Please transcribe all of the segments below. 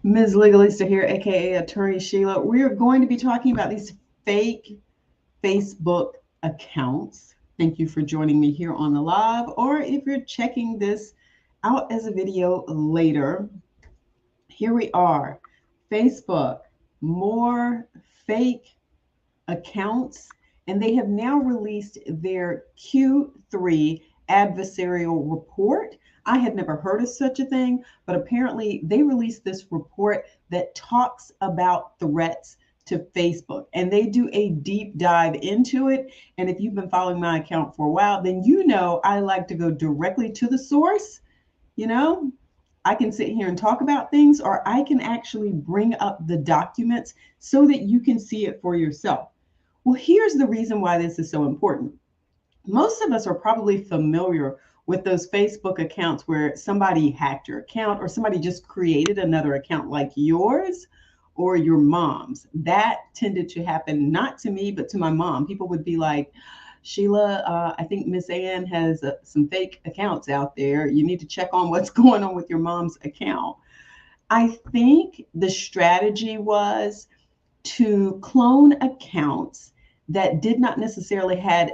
Ms. Legalista here, aka Attorney Sheila. We are going to be talking about these fake Facebook accounts. Thank you for joining me here on the live, or if you're checking this out as a video later, here we are. Facebook, more fake accounts, and they have now released their Q3 adversarial report. I had never heard of such a thing, but apparently they released this report that talks about threats to Facebook, and they do a deep dive into it. And if you've been following my account for a while, then you know I like to go directly to the source. You know, I can sit here and talk about things, or I can actually bring up the documents so that you can see it for yourself. Well, here's the reason why this is so important. Most of us are probably familiar with those Facebook accounts where somebody hacked your account or somebody just created another account like yours or your mom's. That tended to happen not to me, but to my mom. People would be like, Sheila, I think Miss Ann has some fake accounts out there. You need to check on what's going on with your mom's account. I think the strategy was to clone accounts that did not necessarily have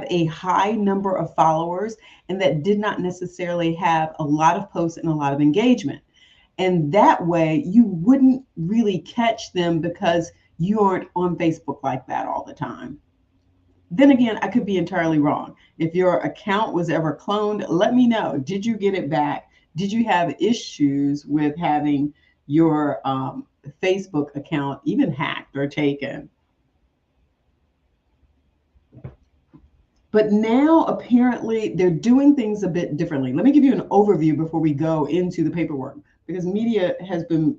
a high number of followers and that did not necessarily have a lot of posts and a lot of engagement. And that way you wouldn't really catch them because you aren't on Facebook like that all the time. Then again, I could be entirely wrong. If your account was ever cloned, let me know. Did you get it back? Did you have issues with having your Facebook account even hacked or taken? But now apparently they're doing things a bit differently. Let me give you an overview before we go into the paperwork, because media has been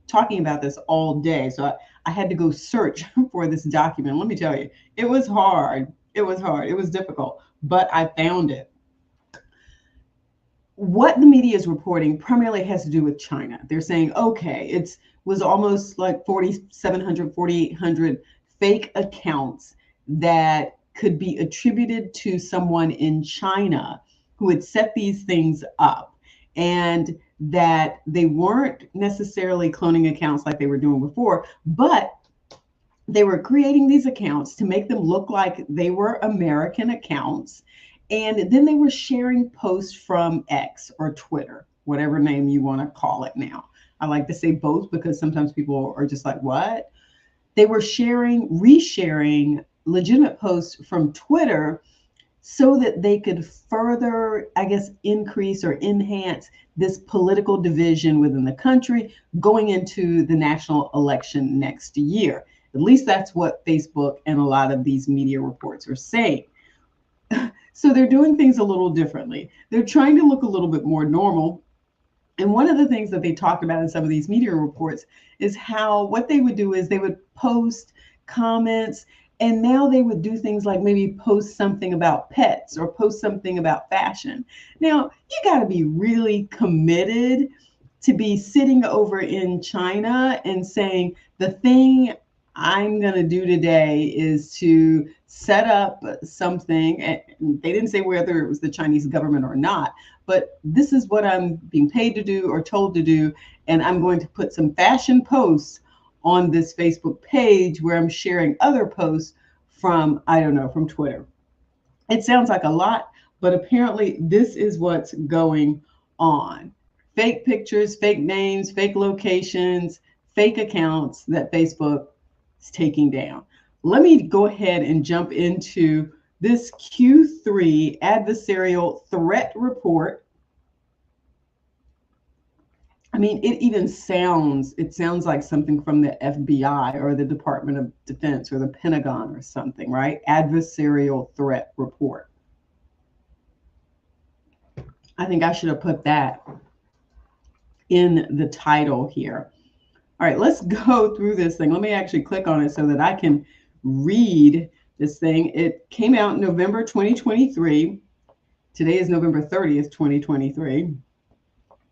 talking about this all day. So I had to go search for this document. Let me tell you, it was hard. It was hard. It was difficult, but I found it. What the media is reporting primarily has to do with China. They're saying, okay, it was almost like 4,700, 4,800 fake accounts that could be attributed to someone in China who had set these things up, and that they weren't necessarily cloning accounts like they were doing before, but they were creating these accounts to make them look like they were American accounts. And then they were sharing posts from X or Twitter, whatever name you want to call it now. I like to say both because sometimes people are just like, what? They were resharing legitimate posts from Twitter so that they could further, I guess, increase or enhance this political division within the country going into the national election next year. At least that's what Facebook and a lot of these media reports are saying. So they're doing things a little differently. They're trying to look a little bit more normal. And one of the things that they talked about in some of these media reports is how what they would do is they would post comments, and now they would do things like maybe post something about pets or post something about fashion. Now, you got to be really committed to be sitting over in China and saying, the thing I'm going to do today is to set up something. And they didn't say whether it was the Chinese government or not, but this is what I'm being paid to do or told to do. And I'm going to put some fashion posts on this Facebook page where I'm sharing other posts from, I don't know, from Twitter. It sounds like a lot, but apparently this is what's going on. Fake pictures, fake names, fake locations, fake accounts that Facebook is taking down. Let me go ahead and jump into this Q3 adversarial threat report. I mean, it sounds like something from the FBI or the Department of Defense or the Pentagon or something, right? Adversarial threat report. I think I should have put that in the title here. All right, let's go through this thing. Let me actually click on it so that I can read this thing. It came out in November 2023. Today is November 30th, 2023.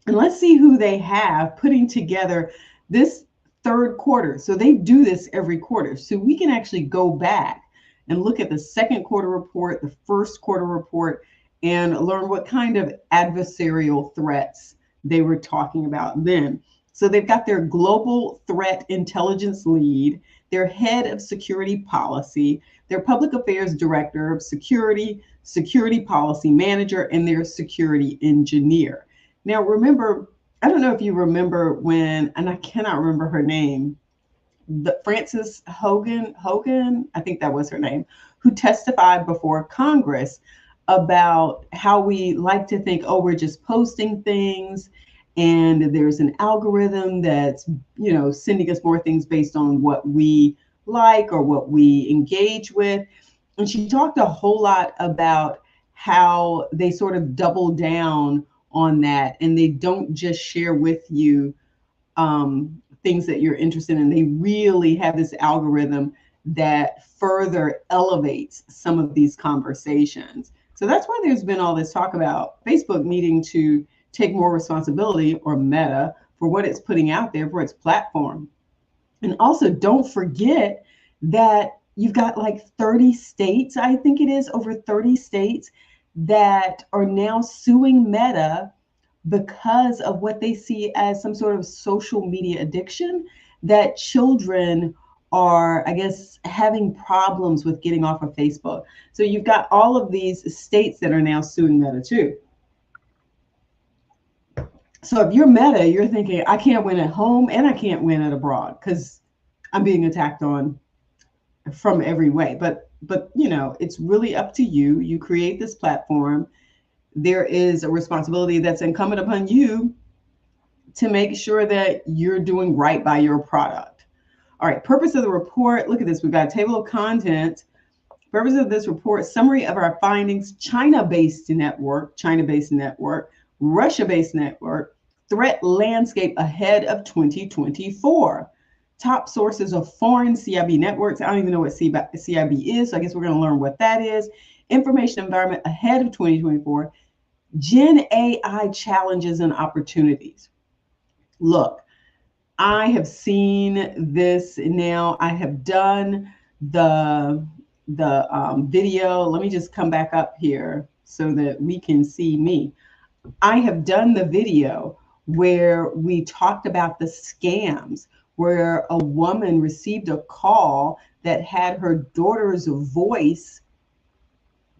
And let's see who they have putting together this third quarter. So they do this every quarter. So we can actually go back and look at the second quarter report, the first quarter report, and learn what kind of adversarial threats they were talking about then. So they've got their global threat intelligence lead, their head of security policy, their public affairs director of security, security policy manager, and their security engineer. Now, remember, I don't know if you remember when, and I cannot remember her name, the Frances Hogan, I think that was her name, who testified before Congress about how we like to think, oh, we're just posting things and there's an algorithm that's, sending us more things based on what we like or what we engage with. And she talked a whole lot about how they sort of double down on that and they don't just share with you things that you're interested in. They really have this algorithm that further elevates some of these conversations. So that's why there's been all this talk about Facebook needing to take more responsibility, or Meta, for what it's putting out there for its platform. And also, don't forget that you've got like 30 states, I think it is, over 30 states that are now suing Meta because of what they see as some sort of social media addiction, that children are, I guess, having problems with getting off of Facebook. So you've got all of these states that are now suing Meta too. So if you're Meta, you're thinking, I can't win at home and I can't win at abroad because I'm being attacked on from every way. But it's really up to you. You create this platform. There is a responsibility that's incumbent upon you to make sure that you're doing right by your product. All right, purpose of the report. Look at this. We've got a table of contents. Purpose of this report: summary of our findings, China-based network, Russia-based network, threat landscape ahead of 2024. Top sources of foreign CIB networks. I don't even know what CIB is, so I guess we're going to learn what that is. Information environment ahead of 2024. Gen AI challenges and opportunities. Look, I have seen this now. I have done the video. Let me just come back up here so that we can see me. I have done the video where we talked about the scams, where a woman received a call that had her daughter's voice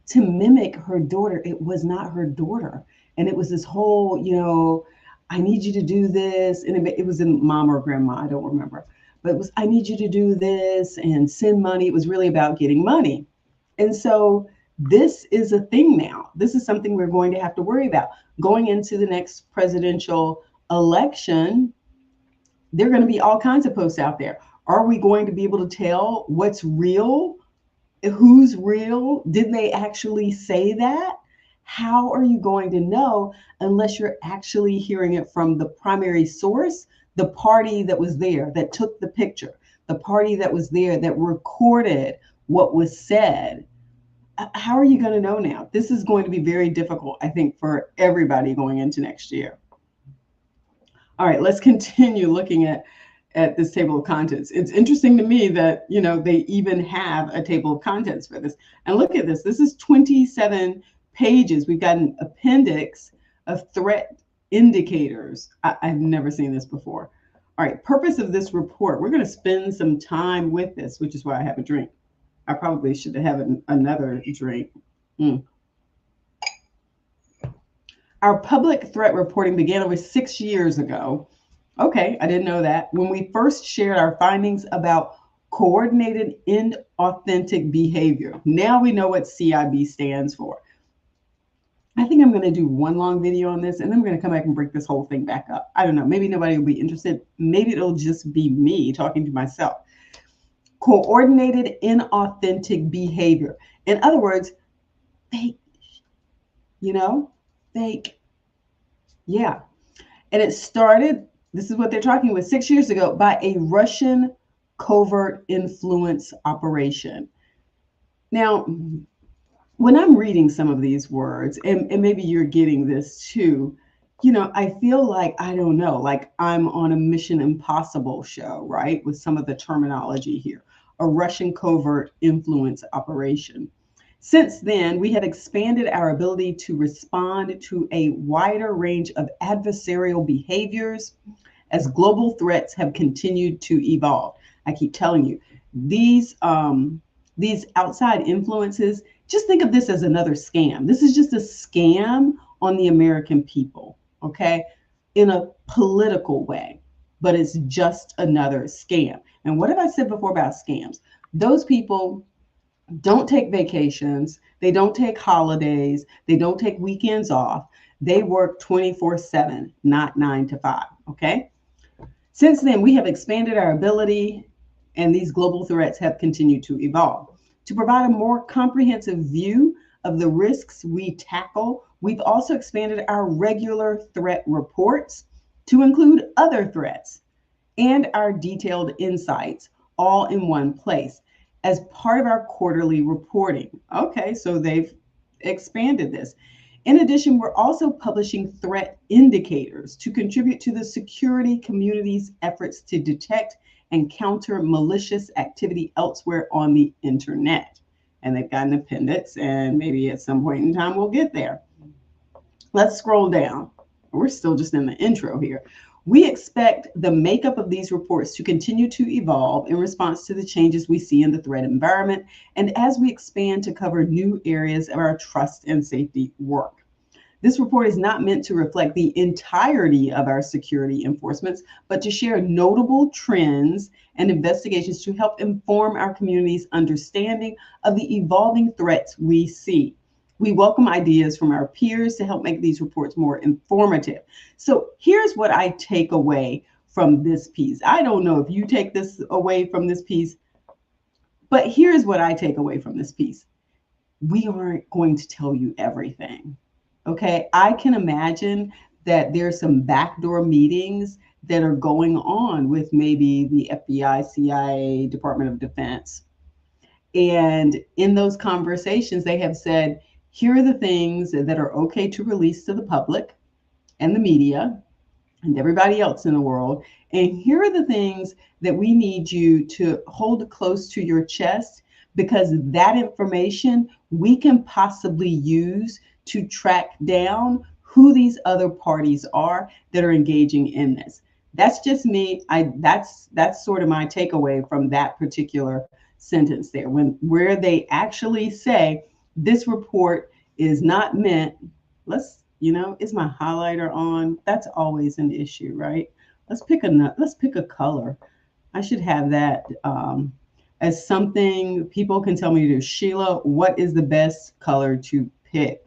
to mimic her daughter. It was not her daughter. And it was this whole, I need you to do this. And it was in mom or grandma, I don't remember. But it was, I need you to do this and send money. It was really about getting money. And so this is a thing now. This is something we're going to have to worry about. Going into the next presidential election, there are going to be all kinds of posts out there. Are we going to be able to tell what's real? Who's real? Did they actually say that? How are you going to know unless you're actually hearing it from the primary source, the party that was there, that took the picture, the party that was there, that recorded what was said? How are you going to know now? This is going to be very difficult, I think, for everybody going into next year. All right, let's continue looking at this table of contents. It's interesting to me that, they even have a table of contents for this. And look at this. This is 27 pages. We've got an appendix of threat indicators. I've never seen this before. All right, purpose of this report. We're going to spend some time with this, which is why I have a drink. I probably should have another drink. Our public threat reporting began over 6 years ago. Okay, I didn't know that. When we first shared our findings about coordinated inauthentic behavior. Now we know what CIB stands for. I think I'm going to do one long video on this, and then we're going to come back and break this whole thing back up. I don't know. Maybe nobody will be interested. Maybe it'll just be me talking to myself. Coordinated inauthentic behavior. In other words, fake, fake. Yeah. And it started, this is what they're talking about, 6 years ago, by a Russian covert influence operation. Now, when I'm reading some of these words, and maybe you're getting this too, I feel like, I don't know, like I'm on a Mission Impossible show, right? With some of the terminology here, a Russian covert influence operation. Since then, we have expanded our ability to respond to a wider range of adversarial behaviors as global threats have continued to evolve. I keep telling you, these outside influences, just think of this as another scam. This is just a scam on the American people, okay, in a political way, but it's just another scam. And what have I said before about scams? Those people don't take vacations, they don't take holidays, they don't take weekends off. They work 24/7, not 9 to 5, okay? Since then, we have expanded our ability, and these global threats have continued to evolve. To provide a more comprehensive view of the risks we tackle, we've also expanded our regular threat reports to include other threats and our detailed insights all in one place as part of our quarterly reporting. Okay, so they've expanded this. In addition, we're also publishing threat indicators to contribute to the security community's efforts to detect and counter malicious activity elsewhere on the internet. And they've got an appendix, and maybe at some point in time we'll get there. Let's scroll down. We're still just in the intro here. We expect the makeup of these reports to continue to evolve in response to the changes we see in the threat environment and as we expand to cover new areas of our trust and safety work. This report is not meant to reflect the entirety of our security enforcements, but to share notable trends and investigations to help inform our community's understanding of the evolving threats we see. We welcome ideas from our peers to help make these reports more informative. So here's what I take away from this piece. I don't know if you take this away from this piece, but here's what I take away from this piece. We aren't going to tell you everything. Okay, I can imagine that there's some backdoor meetings that are going on with maybe the FBI, CIA, Department of Defense. And in those conversations, they have said, here are the things that are okay to release to the public and the media and everybody else in the world. And here are the things that we need you to hold close to your chest, because that information we can possibly use to track down who these other parties are that are engaging in this. That's just me. That's sort of my takeaway from that particular sentence there, where they actually say this report is not meant, is my highlighter on? That's always an issue, right? Let's pick a color. I should have that as something people can tell me to do. Sheila, what is the best color to pick?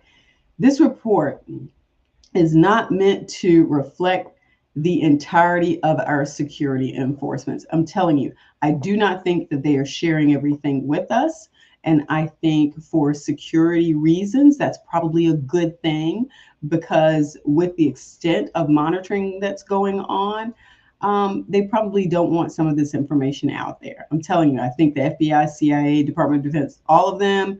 This report is not meant to reflect the entirety of our security enforcements. I'm telling you, I do not think that they are sharing everything with us. And I think for security reasons, that's probably a good thing, because with the extent of monitoring that's going on, they probably don't want some of this information out there. I'm telling you, I think the FBI, CIA, Department of Defense, all of them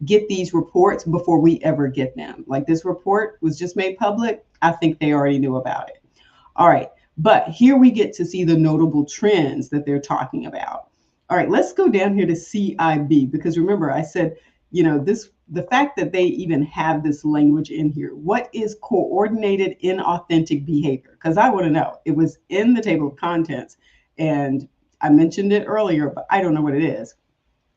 get these reports before we ever get them. Like, this report was just made public. I think they already knew about it. All right, but here we get to see the notable trends that they're talking about. All right, let's go down here to CIB, because remember I said, the fact that they even have this language in here. What is coordinated inauthentic behavior? Because I want to know. It was in the table of contents, and I mentioned it earlier, but I don't know what it is.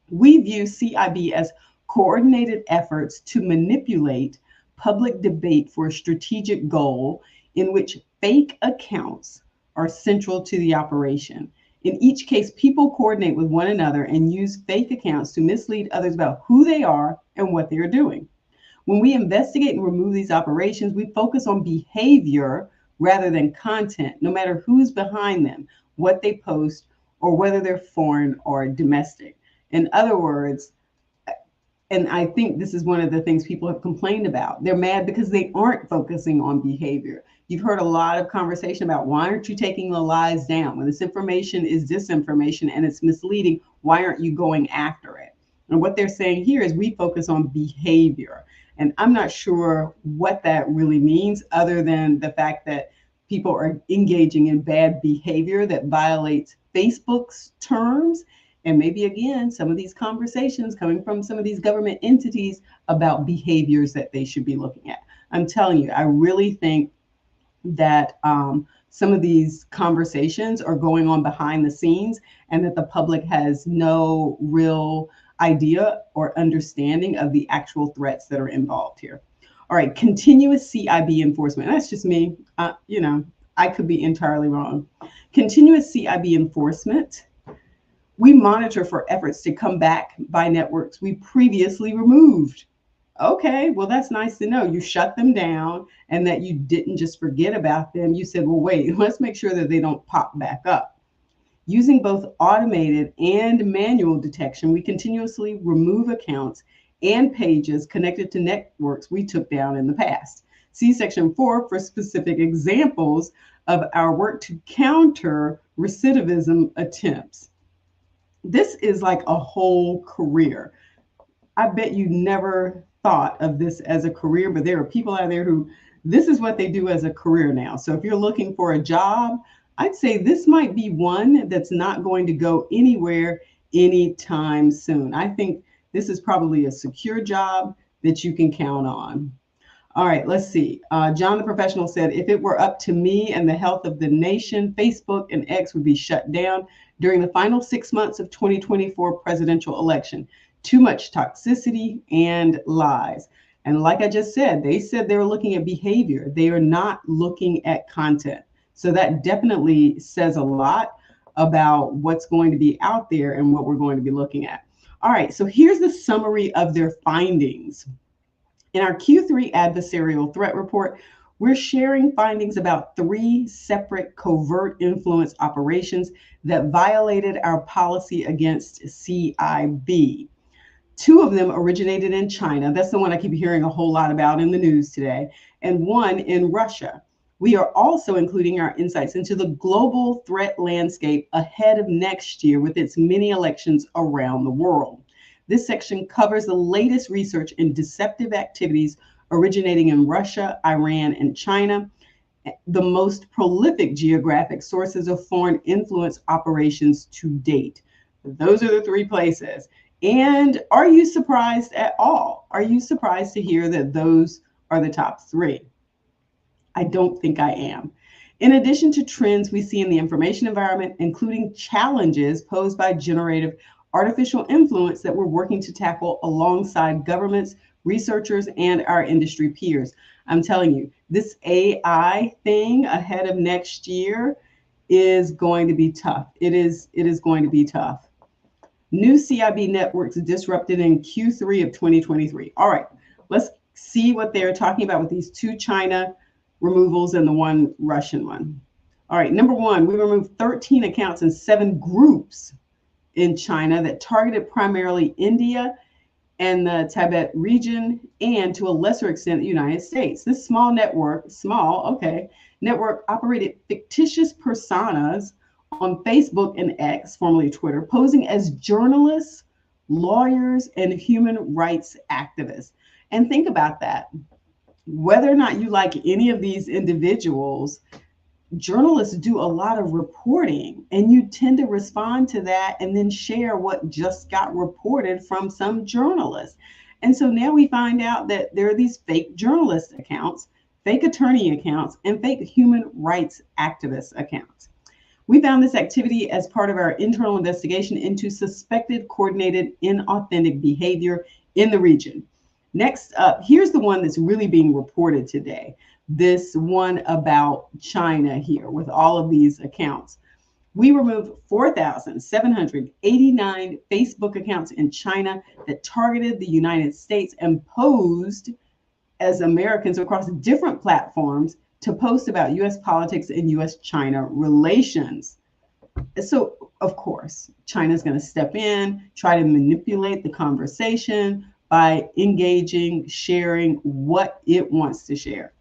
We view CIB as coordinated efforts to manipulate public debate for a strategic goal in which fake accounts are central to the operation. In each case, people coordinate with one another and use fake accounts to mislead others about who they are and what they are doing. When we investigate and remove these operations, we focus on behavior rather than content, no matter who's behind them, what they post, or whether they're foreign or domestic. In other words, and I think this is one of the things people have complained about. They're mad because they aren't focusing on behavior. You've heard a lot of conversation about, why aren't you taking the lies down? When this information is disinformation and it's misleading, why aren't you going after it? And what they're saying here is we focus on behavior. And I'm not sure what that really means, other than the fact that people are engaging in bad behavior that violates Facebook's terms. And maybe, again, some of these conversations coming from some of these government entities about behaviors that they should be looking at. I'm telling you, I really think that some of these conversations are going on behind the scenes and that the public has no real idea or understanding of the actual threats that are involved here. All right, continuous CIB enforcement. That's just me. I could be entirely wrong. Continuous CIB enforcement. We monitor for efforts to come back by networks we previously removed. Okay, well, that's nice to know. You shut them down and that you didn't just forget about them. You said, well, wait, let's make sure that they don't pop back up. Using both automated and manual detection, we continuously remove accounts and pages connected to networks we took down in the past. See Section 4 for specific examples of our work to counter recidivism attempts. This is like a whole career. I bet you never thought of this as a career, but there are people out there who this is what they do as a career now. So if you're looking for a job, I'd say this might be one that's not going to go anywhere anytime soon. I think this is probably a secure job that you can count on. All right, let's see. John the Professional said, if it were up to me and the health of the nation, Facebook and X would be shut down during the final 6 months of 2024 presidential election. Too much toxicity and lies. And like I just said, they said they were looking at behavior. They are not looking at content. So that definitely says a lot about what's going to be out there and what we're going to be looking at. All right, so here's the summary of their findings. In our Q3 adversarial threat report, we're sharing findings about 3 separate covert influence operations that violated our policy against CIB. 2 of them originated in China. That's the one I keep hearing a whole lot about in the news today, and 1 in Russia. We are also including our insights into the global threat landscape ahead of next year with its many elections around the world. This section covers the latest research in deceptive activities originating in Russia, Iran, and China, the most prolific geographic sources of foreign influence operations to date. Those are the 3 places. And are you surprised at all? Are you surprised to hear that those are the top 3? I don't think I am. In addition to trends we see in the information environment, including challenges posed by generative artificial influence that we're working to tackle alongside governments, researchers, and our industry peers. I'm telling you, this AI thing ahead of next year is going to be tough. It is going to be tough. New CIB networks disrupted in Q3 of 2023. All right, let's see what they're talking about with these 2 China removals and the 1 Russian one. All right, number 1, we removed 13 accounts and 7 groups in China that targeted primarily India and the Tibet region, and to a lesser extent, the United States. This small network operated fictitious personas on Facebook and X, formerly Twitter, posing as journalists, lawyers, and human rights activists. And think about that. Whether or not you like any of these individuals, journalists do a lot of reporting, and you tend to respond to that and then share what just got reported from some journalists. And so now we find out that there are these fake journalist accounts, fake attorney accounts, and fake human rights activist accounts. We found this activity as part of our internal investigation into suspected coordinated inauthentic behavior in the region. Next up, here's the one that's really being reported today. This one about China here with all of these accounts. We removed 4,789 Facebook accounts in China that targeted the United States and posed as Americans across different platforms to post about U.S. politics and U.S.-China relations. So, of course, China's going to step in, try to manipulate the conversation by engaging, sharing what it wants to share.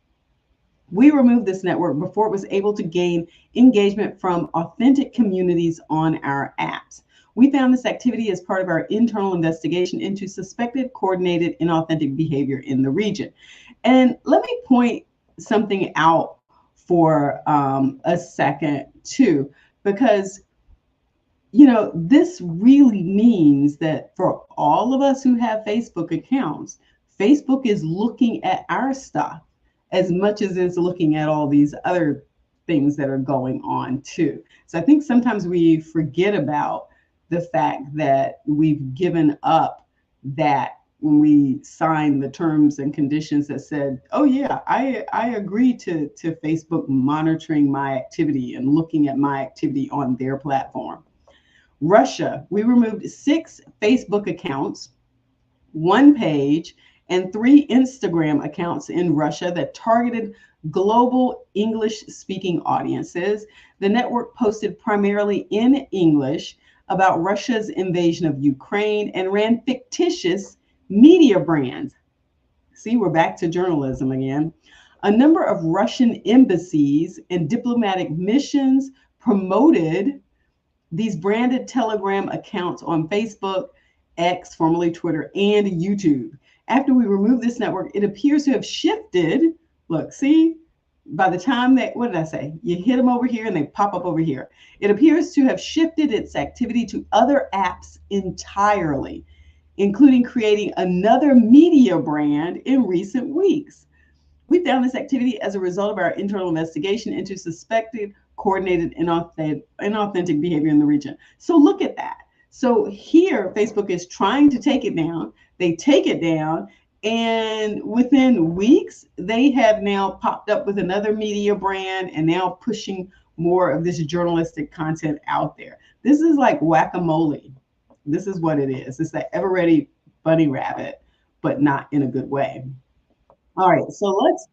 We removed this network before it was able to gain engagement from authentic communities on our apps. We found this activity as part of our internal investigation into suspected coordinated inauthentic behavior in the region. And let me point something out for a second too, because this really means that for all of us who have Facebook accounts, Facebook is looking at our stuff as much as it's looking at all these other things that are going on too. So I think sometimes we forget about the fact that we've given up that when we signed the terms and conditions that said, oh yeah, I agree to Facebook monitoring my activity and looking at my activity on their platform. Russia, we removed 6 Facebook accounts, 1 page, and 3 Instagram accounts in Russia that targeted global English speaking audiences. The network posted primarily in English about Russia's invasion of Ukraine and ran fictitious media brands. See, we're back to journalism again. A number of Russian embassies and diplomatic missions promoted these branded Telegram accounts on Facebook, X, formerly Twitter, and YouTube. After we removed this network, it appears to have shifted. Look, see, by the time that, what did I say? You hit them over here and they pop up over here. It appears to have shifted its activity to other apps entirely, including creating another media brand in recent weeks. We found this activity as a result of our internal investigation into suspected coordinated inauthentic behavior in the region. So look at that. So here, Facebook is trying to take it down. They take it down, and within weeks, they have now popped up with another media brand and now pushing more of this journalistic content out there. This is like whack-a-mole. This is what it is. It's that ever-ready bunny rabbit, but not in a good way. All right, so let's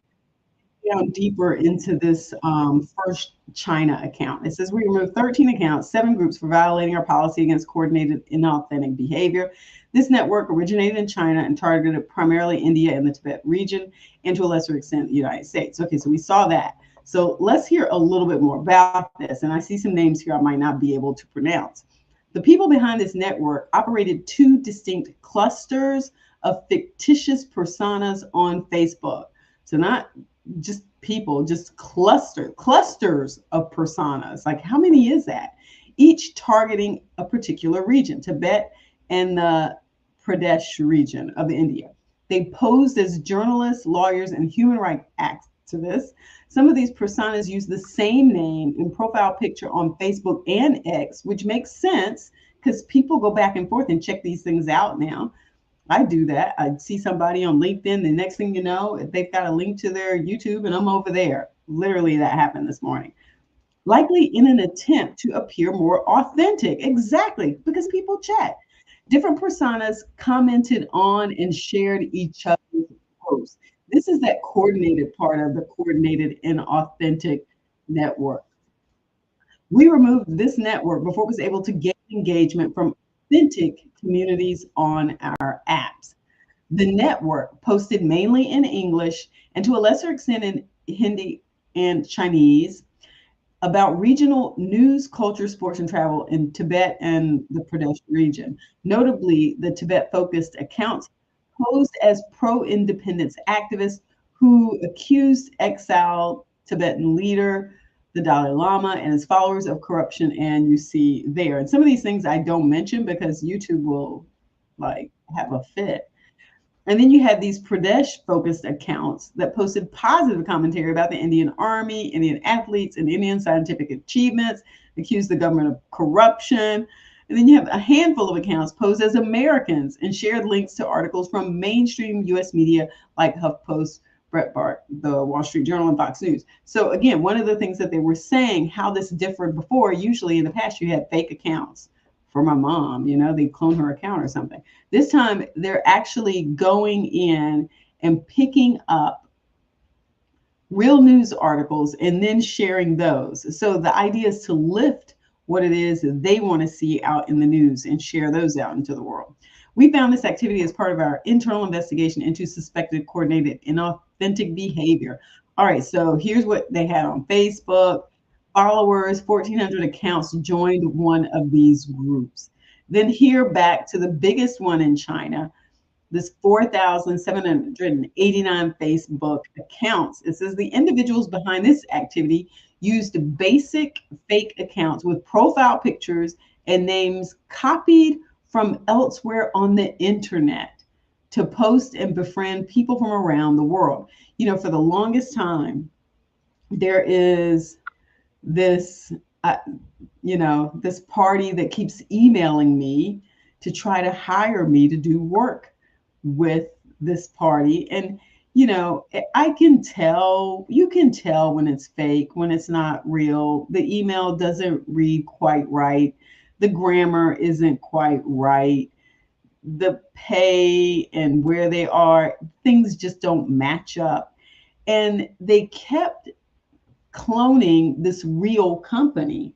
down deeper into this first China account. It says we removed 13 accounts, 7 groups for violating our policy against coordinated inauthentic behavior. This network originated in China and targeted primarily India and the Tibet region, and to a lesser extent, the United States. Okay, so we saw that. So let's hear a little bit more about this. And I see some names here I might not be able to pronounce. The people behind this network operated 2 distinct clusters of fictitious personas on Facebook. So not just people, just clusters of personas. Like, how many is that? Each targeting a particular region, Tibet and the Pradesh region of India. They posed as journalists, lawyers, and human rights activists. Some of these personas use the same name and profile picture on Facebook and X, which makes sense because people go back and forth and check these things out now. I do that. I see somebody on LinkedIn. The next thing you know, they've got a link to their YouTube and I'm over there. Literally, that happened this morning. Likely in an attempt to appear more authentic. Exactly, because people chat. Different personas commented on and shared each other's posts. This is that coordinated part of the coordinated and authentic network. We removed this network before it was able to get engagement from authentic communities on our apps. The network posted mainly in English and to a lesser extent in Hindi and Chinese about regional news, culture, sports, and travel in Tibet and the Pradesh region. Notably, the Tibet-focused accounts posed as pro-independence activists who accused exiled Tibetan leader, the Dalai Lama, and his followers of corruption. And you see there. And some of these things I don't mention because YouTube will like have a fit. And then you had these Pradesh-focused accounts that posted positive commentary about the Indian Army, Indian athletes, and Indian scientific achievements, accused the government of corruption. And then you have a handful of accounts posed as Americans and shared links to articles from mainstream U.S. media like HuffPost, Breitbart, the Wall Street Journal, and Fox News. So again, one of the things that they were saying, how this differed before, usually in the past you had fake accounts. For my mom, you know, they clone her account or something. This time they're actually going in and picking up real news articles and then sharing those. So the idea is to lift what it is that they want to see out in the news and share those out into the world. We found this activity as part of our internal investigation into suspected coordinated inauthentic behavior. All right, so here's what they had on Facebook. Followers, 1,400 accounts joined one of these groups. Then here back to the biggest one in China, this 4,789 Facebook accounts. It says the individuals behind this activity used basic fake accounts with profile pictures and names copied from elsewhere on the internet to post and befriend people from around the world. You know, for the longest time, there is this, uh, this party that keeps emailing me to try to hire me to do work with this party. And, I can tell, you can tell when it's fake, when it's not real. The email doesn't read quite right. The grammar isn't quite right. The pay and where they are, things just don't match up. And they kept cloning this real company,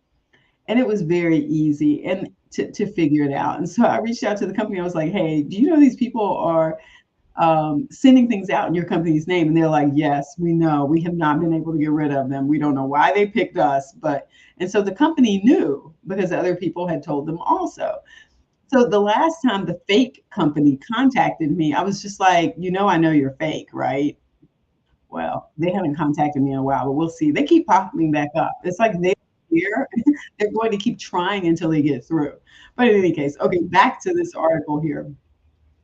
and it was very easy and to figure it out. And so I reached out to the company. I was like, hey, do you know these people are sending things out in your company's name? And they're like, yes, we know. We have not been able to get rid of them. We don't know why they picked us, but, and so the company knew because other people had told them also. So the last time the fake company contacted me, I was just like, I know you're fake, right? Well, they haven't contacted me in a while, but we'll see. They keep popping back up. It's like they here. They're going to keep trying until they get through. But in any case, okay, back to this article here.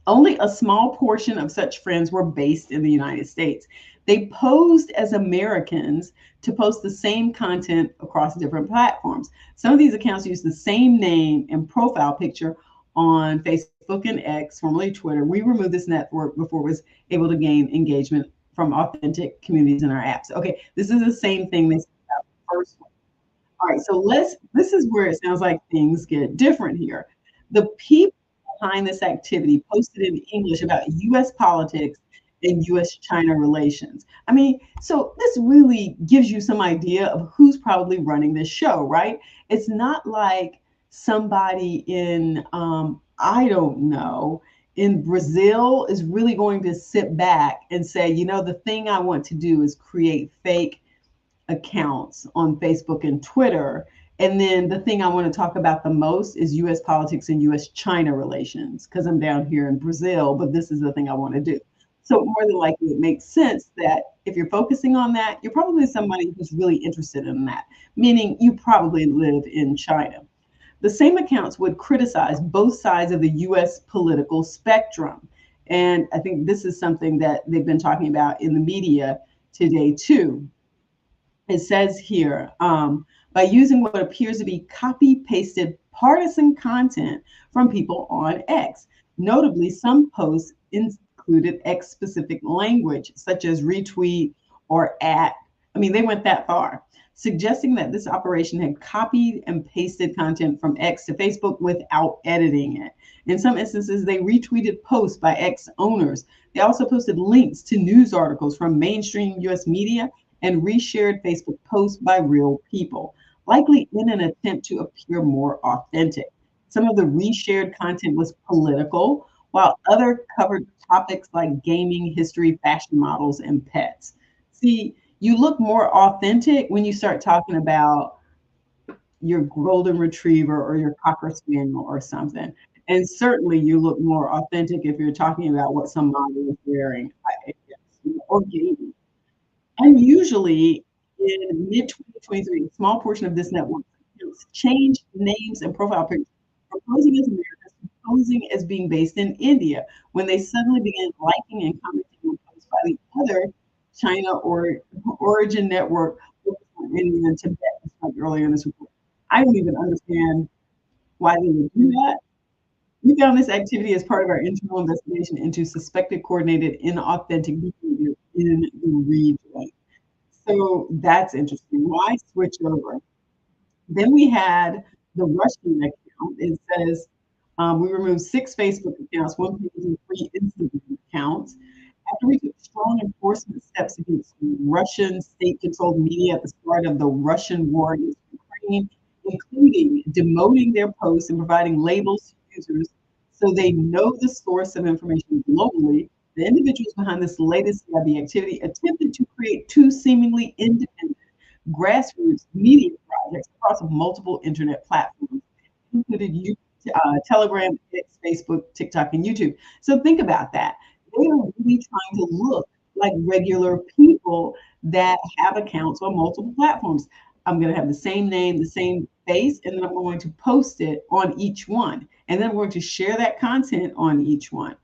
Only a small portion of such friends were based in the United States. They posed as Americans to post the same content across different platforms. Some of these accounts use the same name and profile picture on Facebook and X, formerly Twitter. We removed this network before it was able to gain engagement from authentic communities in our apps. Okay, this is the same thing they said about the first one. All right, so this is where it sounds like things get different here. The people behind this activity posted in English about US politics and US China relations. I mean, so this really gives you some idea of who's probably running this show, right? It's not like somebody in, I don't know, in Brazil is really going to sit back and say, the thing I want to do is create fake accounts on Facebook and Twitter. And then the thing I want to talk about the most is US politics and US China relations, because I'm down here in Brazil, but this is the thing I want to do. So more than likely, it makes sense that if you're focusing on that, you're probably somebody who's really interested in that, meaning you probably live in China. The same accounts would criticize both sides of the US political spectrum. And I think this is something that they've been talking about in the media today, too. It says here, by using what appears to be copy pasted partisan content from people on X. Notably, some posts included X specific language, such as retweet or at. I mean, they went that far, suggesting that this operation had copied and pasted content from X to Facebook without editing it. In some instances, they retweeted posts by X owners. They also posted links to news articles from mainstream US media and reshared Facebook posts by real people, likely in an attempt to appear more authentic. Some of the reshared content was political, while other covered topics like gaming, history, fashion models, and pets. See, you look more authentic when you start talking about your golden retriever or your cocker spaniel or something. And certainly you look more authentic if you're talking about what some model is wearing, I guess, or gaming. Unusually, in mid 2023, a small portion of this network changed names and profile pictures from posing as Americans to posing as being based in India when they suddenly began liking and commenting on posts by the other China or origin network focused on India and Tibet, described earlier in this report. I don't even understand why they would do that. We found this activity as part of our internal investigation into suspected coordinated inauthentic behavior in the region. So that's interesting. Why switch over? Then we had the Russian account. It says we removed 6 Facebook accounts, 1 page and 3 Instagram accounts. After we took strong enforcement steps against Russian state-controlled media at the start of the Russian war against Ukraine, including demoting their posts and providing labels to users so they know the source of information globally, the individuals behind this latest CIB activity attempted to create 2 seemingly independent grassroots media projects across multiple internet platforms, included Telegram, X, Facebook, TikTok, and YouTube. So think about that. They are really trying to look like regular people that have accounts on multiple platforms. I'm going to have the same name, the same face, and then I'm going to post it on each one. And then I'm going to share that content on each one.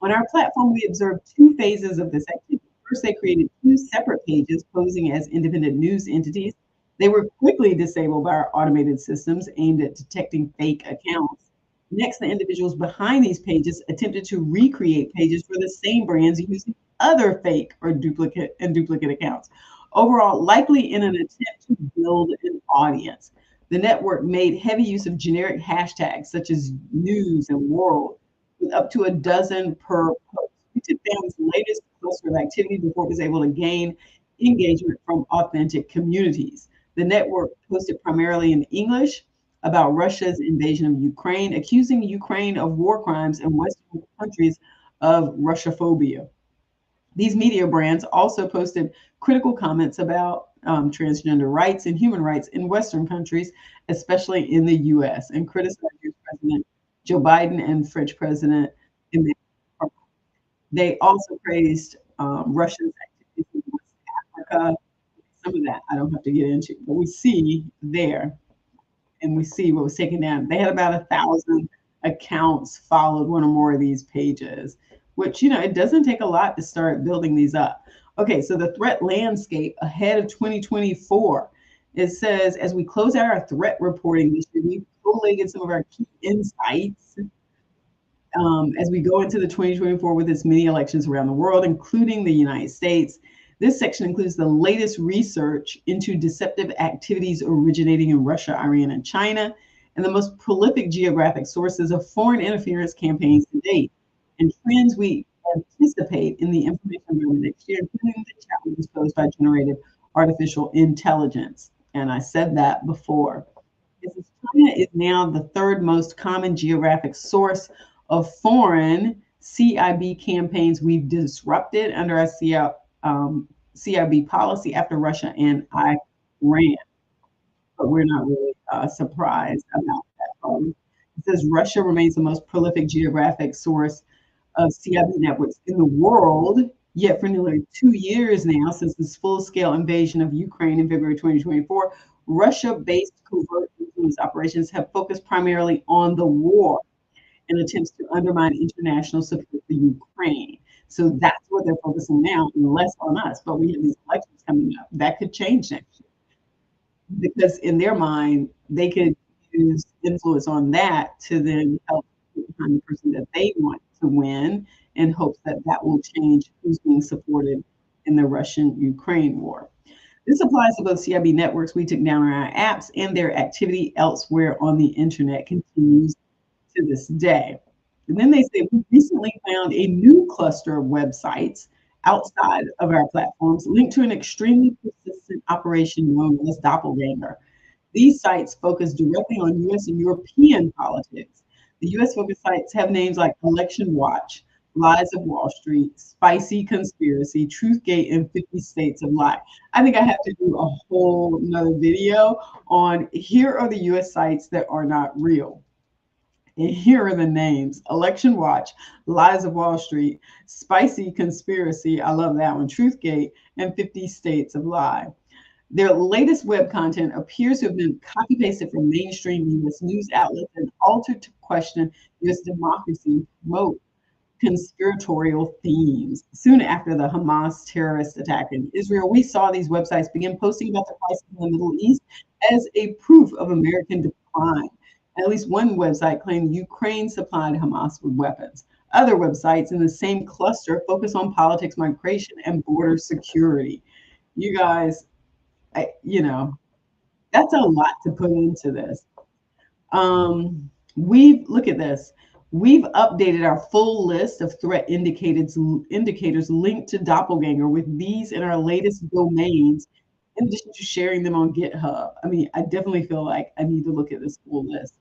On our platform, we observed 2 phases of this activity. First, they created 2 separate pages posing as independent news entities. They were quickly disabled by our automated systems aimed at detecting fake accounts. Next, the individuals behind these pages attempted to recreate pages for the same brands using other fake or duplicate accounts. Overall, likely in an attempt to build an audience. The network made heavy use of generic hashtags such as news and world, with up to a dozen per post. We took down this latest cluster of activity before it was able to gain engagement from authentic communities. The network posted primarily in English about Russia's invasion of Ukraine, accusing Ukraine of war crimes and Western countries of Russophobia. These media brands also posted critical comments about transgender rights and human rights in Western countries, especially in the US, and criticized US President Joe Biden and French President Emmanuel Macron. They also praised Russia's activities in West Africa. Some of that I don't have to get into, but we see there and we see what was taken down. They had about 1,000 accounts followed one or more of these pages, which, it doesn't take a lot to start building these up. Okay, so the threat landscape ahead of 2024. It says, as we close out our threat reporting this year, we've collated some of our key insights as we go into the 2024 with its many elections around the world, including the United States. This section includes the latest research into deceptive activities originating in Russia, Iran, and China, and the most prolific geographic sources of foreign interference campaigns to date, and trends we anticipate in the information environment next year, including the challenges posed by generative artificial intelligence. And I said that before. China is now the third most common geographic source of foreign CIB campaigns we've disrupted under our CIB policy after Russia and Iran. But we're not really surprised about that. It says Russia remains the most prolific geographic source of CIB networks in the world, yet for nearly 2 years now, since this full-scale invasion of Ukraine in February 2024, Russia-based covert influence operations have focused primarily on the war and attempts to undermine international support for Ukraine. So that's what they're focusing now, and less on us. But we have these elections coming up. That could change next year. Because in their mind, they could use influence on that to then help behind the person that they want to win in hopes that that will change who's being supported in the Russian-Ukraine war. This applies to both CIB networks we took down on our apps, and their activity elsewhere on the internet continues to this day. And then they say, we recently found a new cluster of websites outside of our platforms linked to an extremely persistent operation known as Doppelganger. These sites focus directly on US and European politics. The US focused sites have names like Election Watch, Lies of Wall Street, Spicy Conspiracy, Truthgate, and 50 States of Lie. I think I have to do a whole another video on here are the US sites that are not real. And here are the names: Election Watch, Lies of Wall Street, Spicy Conspiracy, I love that one, Truthgate, and 50 States of Lie. Their latest web content appears to have been copy-pasted from mainstream US news outlets and altered to question US democracy and promote conspiratorial themes. Soon after the Hamas terrorist attack in Israel, we saw these websites begin posting about the crisis in the Middle East as a proof of American decline. At least one website claimed Ukraine supplied Hamas with weapons. Other websites in the same cluster focus on politics, migration, and border security. You guys, that's a lot to put into this. Look at this. We've updated our full list of threat indicators linked to Doppelganger with these in our latest domains, in addition to sharing them on GitHub. I mean, I definitely feel like I need to look at this full list.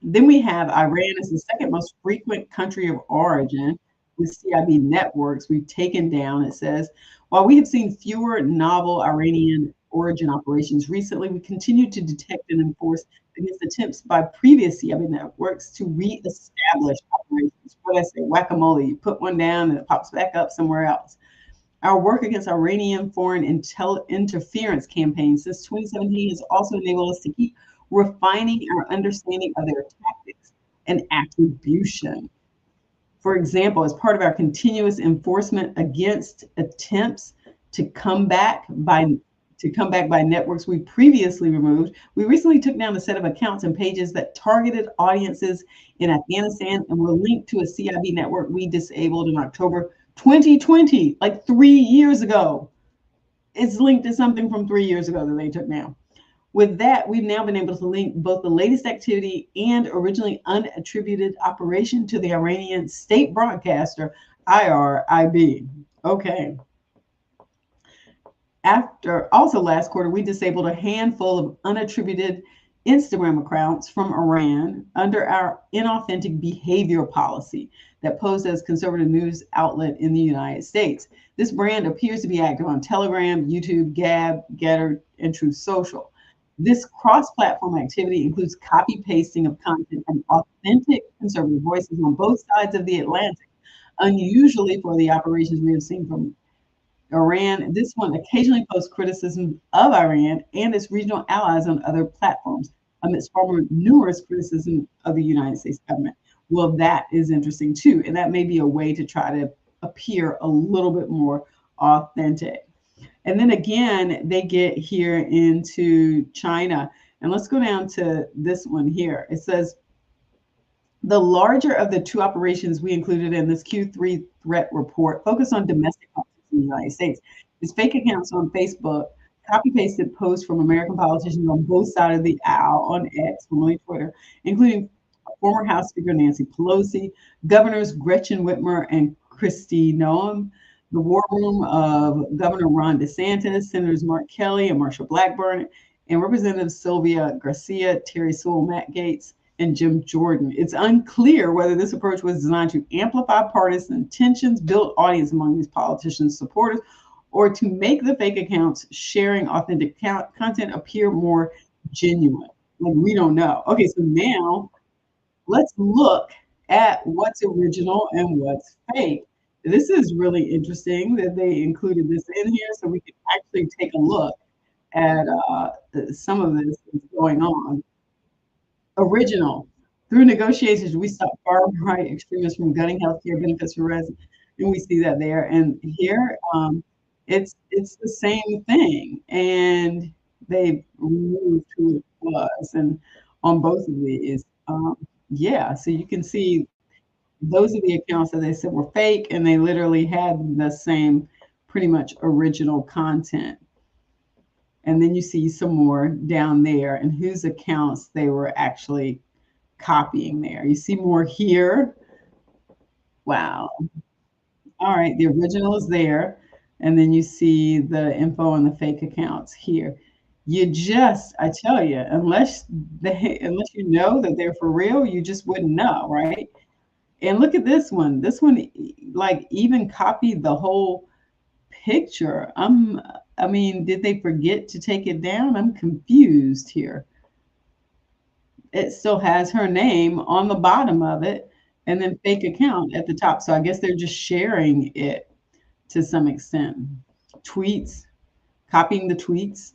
Then we have Iran as the second most frequent country of origin with CIB networks we've taken down. It says, while we have seen fewer novel Iranian origin operations recently, we continue to detect and enforce against attempts by previous CIB networks to reestablish operations. What I say, whack-a-mole, you put one down and it pops back up somewhere else. Our work against Iranian foreign interference campaigns since 2017 has also enabled us to keep refining our understanding of their tactics and attribution. For example, as part of our continuous enforcement against attempts to come back to come back by networks we previously removed. We recently took down a set of accounts and pages that targeted audiences in Afghanistan and were linked to a CIB network we disabled in October 2020, like 3 years ago. It's linked to something from 3 years ago that they took down. With that, we've now been able to link both the latest activity and originally unattributed operation to the Iranian state broadcaster, IRIB. Okay. After also last quarter, we disabled a handful of unattributed Instagram accounts from Iran under our inauthentic behavior policy that posed as conservative news outlet in the United States. This brand appears to be active on Telegram, YouTube, Gab, Getter, and Truth Social. This cross-platform activity includes copy-pasting of content from authentic conservative voices on both sides of the Atlantic. Unusually for the operations we have seen from Iran, this one occasionally posts criticism of Iran and its regional allies on other platforms, amidst far more numerous criticism of the United States government. Well, that is interesting too, and that may be a way to try to appear a little bit more authentic. And then again, they get here into China. And let's go down to this one here. It says, the larger of the two operations we included in this Q3 threat report focus on domestic politics in the United States. These fake accounts on Facebook, copy-pasted posts from American politicians on both sides of the aisle on X, formerly Twitter, including former House Speaker Nancy Pelosi, Governors Gretchen Whitmer and Kristi Noem, the war room of Governor Ron DeSantis, Senators Mark Kelly and Marsha Blackburn, and Representatives Sylvia Garcia, Terry Sewell, Matt Gaetz, and Jim Jordan. It's unclear whether this approach was designed to amplify partisan tensions, build audience among these politicians' supporters, or to make the fake accounts sharing authentic content appear more genuine. Like, we don't know. Okay, so now let's look at what's original and what's fake. This is really interesting that they included this in here so we can actually take a look at some of this that's going on. Original. Through negotiations, we stopped far-right extremists from gutting healthcare benefits for residents, and we see that there. And here, it's the same thing, and they removed who it was, and on both of these, yeah. So you can see those are the accounts that they said were fake, and they literally had the same pretty much original content. And then you see some more down there and whose accounts they were actually copying there. You see more here. Wow. All right, the original is there. And then you see the info on the fake accounts here. You just, I tell you, unless you know that they're for real, you just wouldn't know, right? And look at this one. This one, like, even copied the whole picture. I mean, did they forget to take it down? I'm confused here. It still has her name on the bottom of it and then fake account at the top. So I guess they're just sharing it to some extent. Tweets, copying the tweets.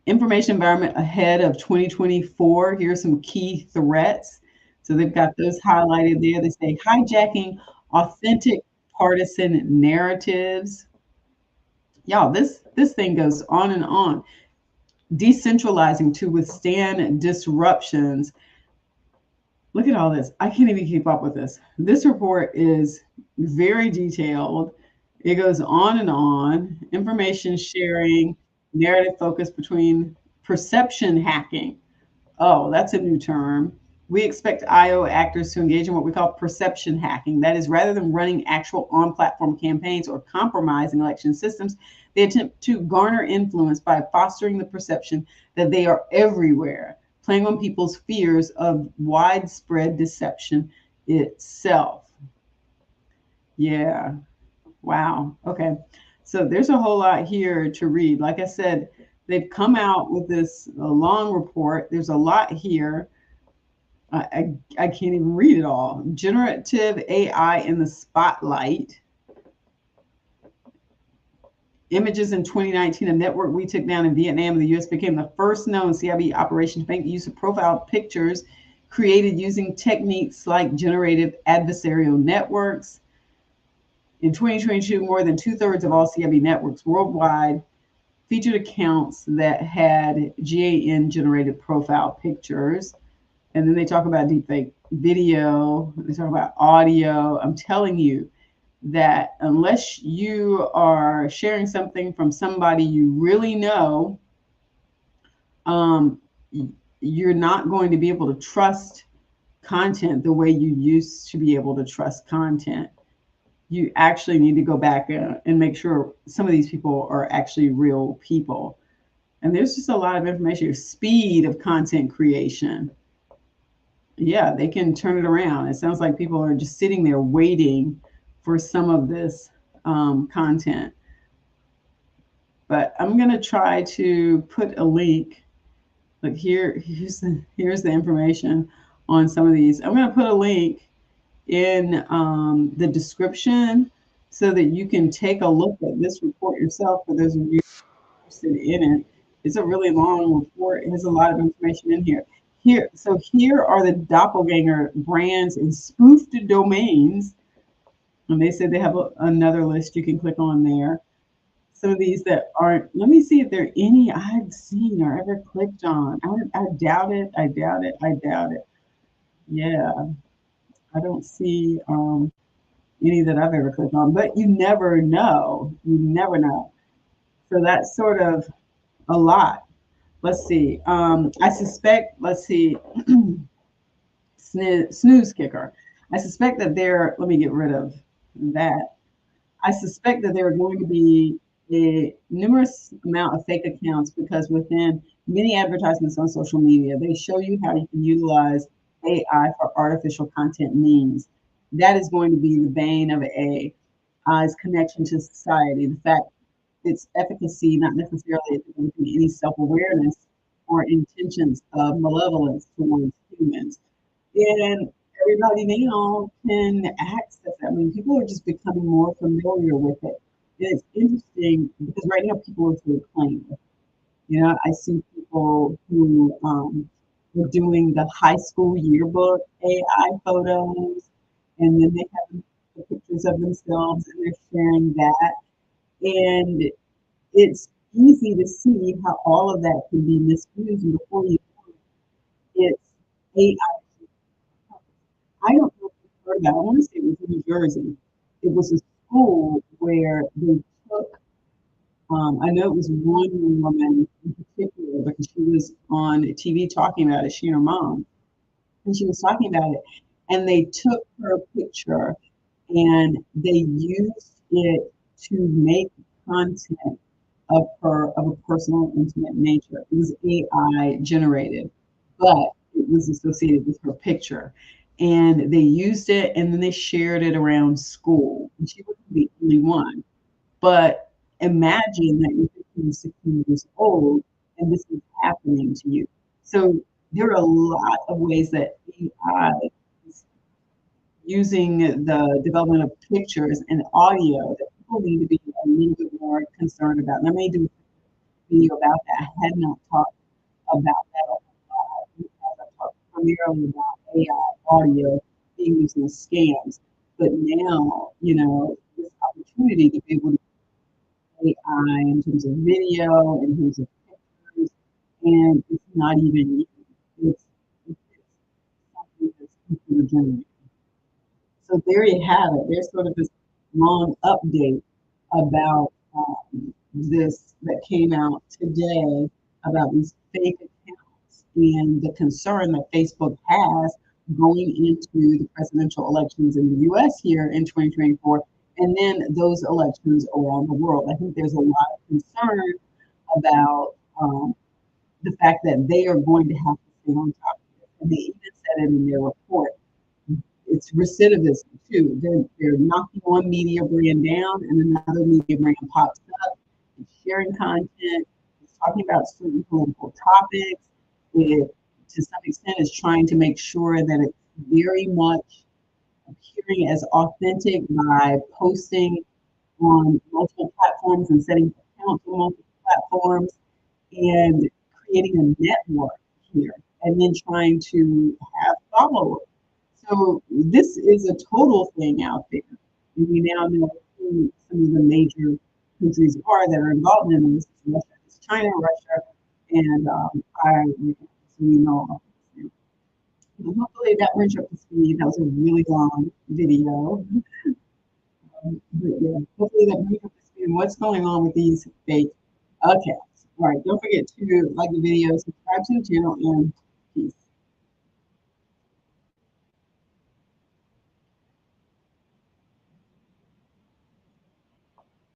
Information environment ahead of 2024. Here's some key threats. So they've got those highlighted there. They say hijacking authentic partisan narratives. Y'all, this thing goes on and on. Decentralizing to withstand disruptions. Look at all this. I can't even keep up with this. This report is very detailed. It goes on and on. Information sharing, narrative focus between perception hacking. Oh, that's a new term. We expect IO actors to engage in what we call perception hacking. That is, rather than running actual on-platform campaigns or compromising election systems, they attempt to garner influence by fostering the perception that they are everywhere, playing on people's fears of widespread deception itself. Yeah. Wow. Okay. So there's a whole lot here to read. Like I said, they've come out with this long report. There's a lot here. I can't even read it all. Generative AI in the spotlight. Images in 2019, a network we took down in Vietnam and the U.S. became the first known CIB operation to make use of profile pictures created using techniques like generative adversarial networks. In 2022, more than 2/3 of all CIB networks worldwide featured accounts that had GAN generated profile pictures. And then they talk about deepfake video, they talk about audio. I'm telling you that unless you are sharing something from somebody you really know, um, you're not going to be able to trust content the way you used to be able to trust content. You actually need to go back and make sure some of these people are actually real people. And there's just a lot of information. Speed of content creation. Yeah, they can turn it around. It sounds like people are just sitting there waiting for some of this content. But I'm going to try to put a link. Look here, here's the information on some of these. I'm going to put a link in the description so that you can take a look at this report yourself for those of you interested in it. It's a really long report. It has a lot of information in here. Here are the doppelganger brands and spoofed domains. And they said they have another list you can click on there. Some of these that aren't, let me see if there are any I've seen or ever clicked on. I doubt it. I doubt it. I doubt it. Yeah, I don't see any that I've ever clicked on, but you never know. You never know. So that's sort of a lot. Let's see. I suspect, let's see, snooze kicker. I suspect that let me get rid of that. I suspect that there are going to be a numerous amount of fake accounts because within many advertisements on social media, they show you how you can utilize AI for artificial content means. That is going to be the bane of AI's connection to society. The fact its efficacy, not necessarily any self-awareness or intentions of malevolence towards humans. And everybody now can access it. I mean, people are just becoming more familiar with it. And it's interesting because right now people are to claim it. You know, I see people who are doing the high school yearbook AI photos, and then they have the pictures of themselves and they're sharing that. And it's easy to see how all of that can be misused. And before you know it, it's AI. I don't know if you've heard that. I want to say it was in New Jersey. It was a school where they took, I know it was one woman in particular because she was on TV talking about it, she and her mom, and she was talking about it. And they took her picture and they used it to make content of a personal, intimate nature. It was AI generated, but it was associated with her picture. And they used it and then they shared it around school. And she wasn't the only one. But imagine that you're 15, 16 years old and this is happening to you. So there are a lot of ways that AI is using the development of pictures and audio that people need to be a little bit more concerned about. And I may do a video about that. I had not talked about that a lot because I talked primarily about AI audio being used in scams. But now, you know, this opportunity to be able to use AI in terms of video, in terms of pictures, and it's not even you. It's something that's computer generated. So there you have it. There's sort of this long update about this that came out today about these fake accounts and the concern that Facebook has going into the presidential elections in the US here in 2024 and then those elections around the world. I think there's a lot of concern about the fact that they are going to have to stay on top of it. And they even said it in their report. It's recidivism too. They're knocking one media brand down and another media brand pops up. It's sharing content. It's talking about certain political topics. It, to some extent, is trying to make sure that it's very much appearing as authentic by posting on multiple platforms and setting accounts on multiple platforms and creating a network here and then trying to have followers. So this is a total thing out there. And we now know who some of the major countries are that are involved in this. Russia China and Russia, and I, you know, hopefully that brings you up to speed. That was a really long video. But yeah, hopefully that brings you up to speed. What's going on with these fake accounts? All right, don't forget to like the video, subscribe to the channel, and peace.